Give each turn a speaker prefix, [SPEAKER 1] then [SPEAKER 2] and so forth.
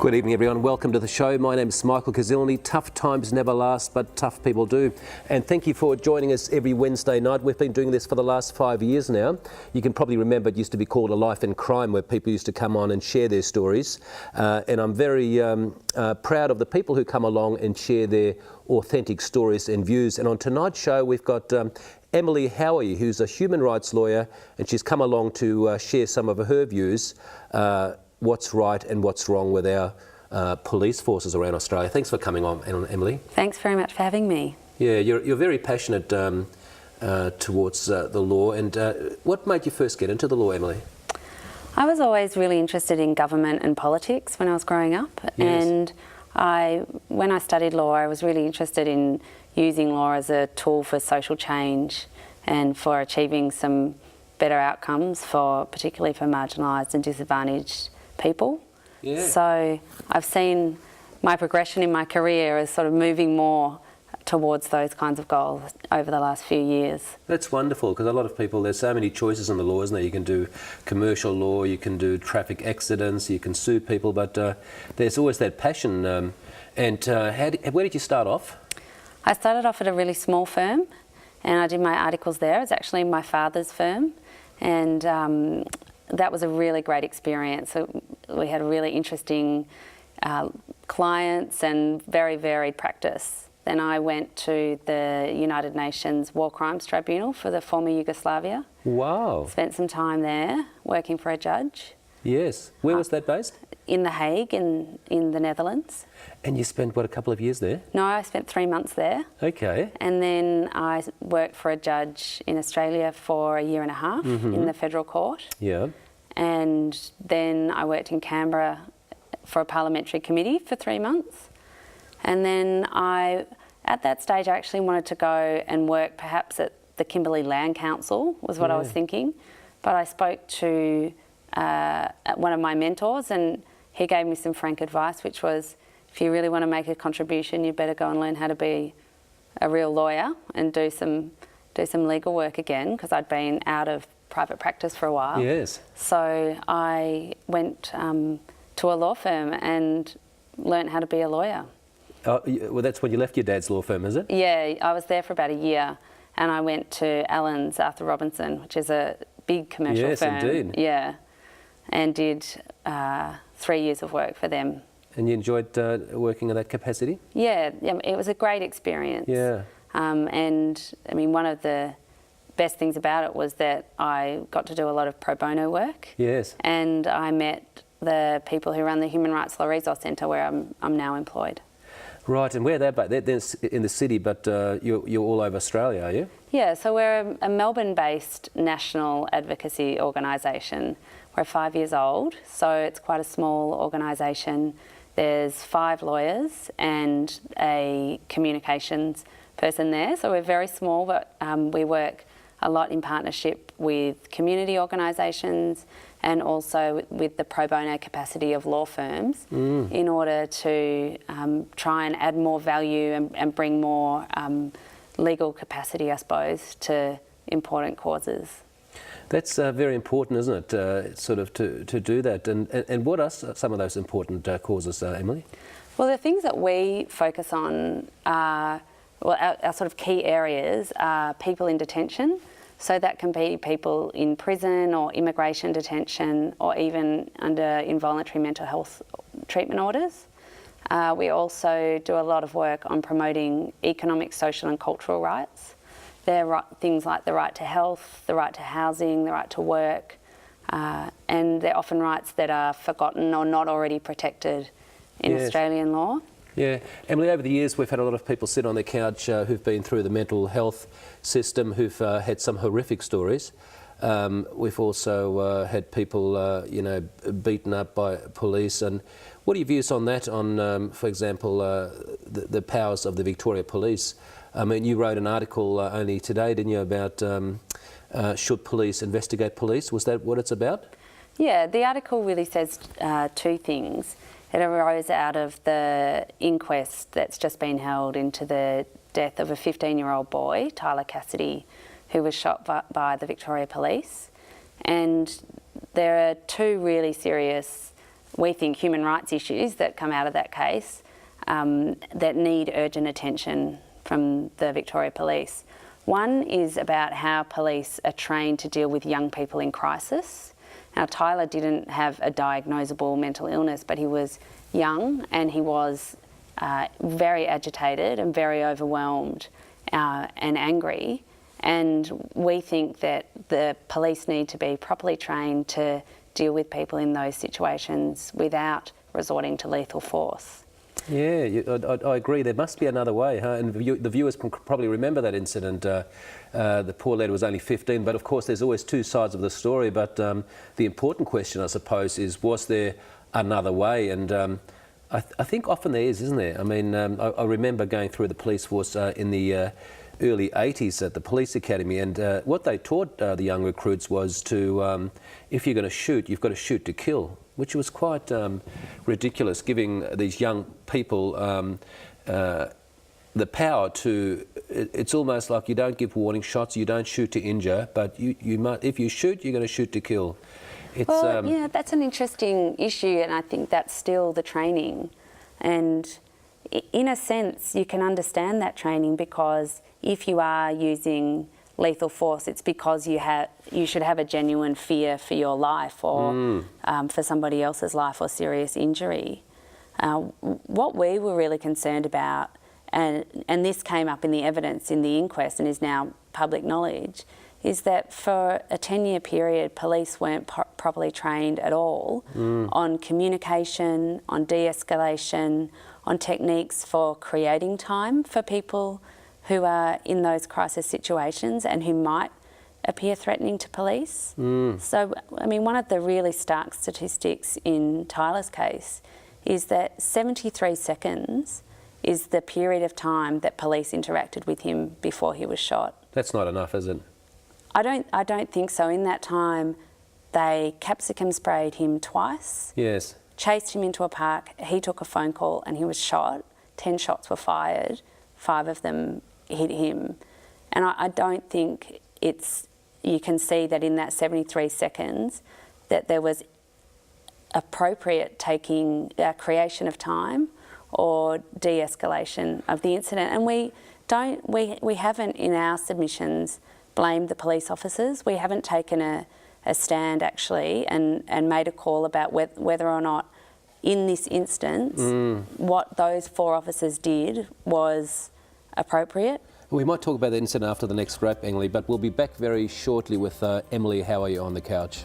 [SPEAKER 1] Good evening, everyone. Welcome to the show. My name is Michael Kuzilny. Tough times never last, but tough people do. And thank you for joining us every Wednesday night. We've been doing this for the last 5 years now. You can probably remember it used to be called A Life in Crime, where people used to come on and share their stories. And I'm very proud of the people who come along and share their authentic stories and views. And on tonight's show, we've got Emily Howie, who's a human rights lawyer, and she's come along to share some of her views. What's right and what's wrong with our police forces around Australia. Thanks for coming on, Emily.
[SPEAKER 2] Thanks very much for having me.
[SPEAKER 1] Yeah, you're very passionate towards the law. And what made you first get into the law, Emily?
[SPEAKER 2] I was always really interested in government and politics when I was growing up. Yes. And when I studied law, I was really interested in using law as a tool for social change and for achieving some better outcomes, particularly for marginalised and disadvantaged people. Yeah. So I've seen my progression in my career as sort of moving more towards those kinds of goals over the last few years. That's wonderful, because a lot of people, there's so many choices in the law, isn't there? You can do commercial law, you can do traffic accidents, you can sue people, but there's always that passion. Where did you start off? I started off at a really small firm, and I did my articles there. It was actually my father's firm, and that was a really great experience. We had really interesting clients and very varied practice. Then I went to the United Nations War Crimes Tribunal for the former Yugoslavia. Wow. Spent some time there working for a judge. Yes. Where was that based? In The Hague, in the Netherlands. And you spent, a couple of years there? No, I spent 3 months there. Okay. And then I worked for a judge in Australia for a year and a half in the Federal Court. Yeah. And then I worked in Canberra for a parliamentary committee for 3 months. And then at that stage, I actually wanted to go and work perhaps at the Kimberley Land Council, was what I was thinking. But I spoke to one of my mentors, and he gave me some frank advice, which was, if you really want to make a contribution, you better go and learn how to be a real lawyer and do some legal work again, because I'd been out of private practice for a while. Yes. So I went to a law firm and learnt how to be a lawyer. Oh, well, that's when you left your dad's law firm, is it? Yeah, I was there for about a year, and I went to Allen's Arthur Robinson, which is a big commercial firm. Yes, indeed. Yeah, and did 3 years of work for them. And you enjoyed working in that capacity? Yeah, it was a great experience. Yeah. And I mean, one of the best things about it was that I got to do a lot of pro bono work. Yes. And I met the people who run the Human Rights Law Resource Centre, where I'm now employed. Right, and where they're based? They're in the city, but you're all over Australia, are you? Yeah, so we're a Melbourne-based national advocacy organisation. We're 5 years old, so it's quite a small organisation. There's 5 lawyers and a communications person there, so we're very small, but we work a lot in partnership with community organisations and also with the pro bono capacity of law firms in order to try and add more value and bring more legal capacity, I suppose, to important causes. That's very important, isn't it, sort of to do that? And what are some of those important causes, Emily? Well, the things that we focus on are, our sort of key areas are people in detention. So that can be people in prison or immigration detention, or even under involuntary mental health treatment orders. We also do a lot of work on promoting economic, social and cultural rights. There are things like the right to health, the right to housing, the right to work, and they're often rights that are forgotten or not already protected in Australian law. Yeah. Emily, over the years we've had a lot of people sit on their couch who've been through the mental health system, who've had some horrific stories. We've also had people, beaten up by police. And what are your views on that, on, for example, the powers of the Victoria Police? I mean, you wrote an article only today, didn't you, about should police investigate police? Was that what it's about? Yeah, the article really says 2 things. It arose out of the inquest that's just been held into the death of a 15-year-old boy, Tyler Cassidy, who was shot by the Victoria Police. And there are 2 really serious we think, human rights issues that come out of that case that need urgent attention from the Victoria Police. One is about how police are trained to deal with young people in crisis. Now, Tyler didn't have a diagnosable mental illness, but he was young and he was very agitated and very overwhelmed and angry. And we think that the police need to be properly trained to deal with people in those situations without resorting to lethal force.
[SPEAKER 1] Yeah, I agree. There must be another way, huh? And the viewers can probably remember that incident. The poor lad was only 15, but of course there's always two sides of the story. But the important question, I suppose, is was there another way? And I think often there is, isn't there? I mean, I remember going through the police force in the early 80s at the police academy, and what they taught the young recruits was to, if you're going to shoot, you've got to shoot to kill, which was quite ridiculous, giving these young people the power to, it's almost like you don't give warning shots, you don't shoot to injure, but you might, if you shoot, you're going to shoot to kill. It's,
[SPEAKER 2] yeah, that's an interesting issue, and I think that's still the training. And in a sense, you can understand that training, because if you are using lethal force, it's because you should have a genuine fear for your life or for somebody else's life or serious injury. What we were really concerned about, and this came up in the evidence in the inquest and is now public knowledge, is that for a 10-year period, police weren't properly trained at all on communication, on de-escalation, on techniques for creating time for people who are in those crisis situations and who might appear threatening to police. So, I mean, one of the really stark statistics in Tyler's case is that 73 seconds is the period of time that police interacted with him before he was shot.
[SPEAKER 1] That's not enough, is it?
[SPEAKER 2] I don't think so. In that time, they capsicum sprayed him twice.
[SPEAKER 1] Yes.
[SPEAKER 2] Chased him into a park. He took a phone call and he was shot. 10 shots were fired. 5 of them hit him. And I don't think you can see that in that 73 seconds that there was appropriate creation of time or de-escalation of the incident. And we haven't in our submissions blamed the police officers. We haven't taken a stand actually and made a call about whether or not in this instance what those 4 officers did was appropriate.
[SPEAKER 1] We might talk about the incident after the next break, Emily, but we'll be back very shortly with Emily Howie on the couch.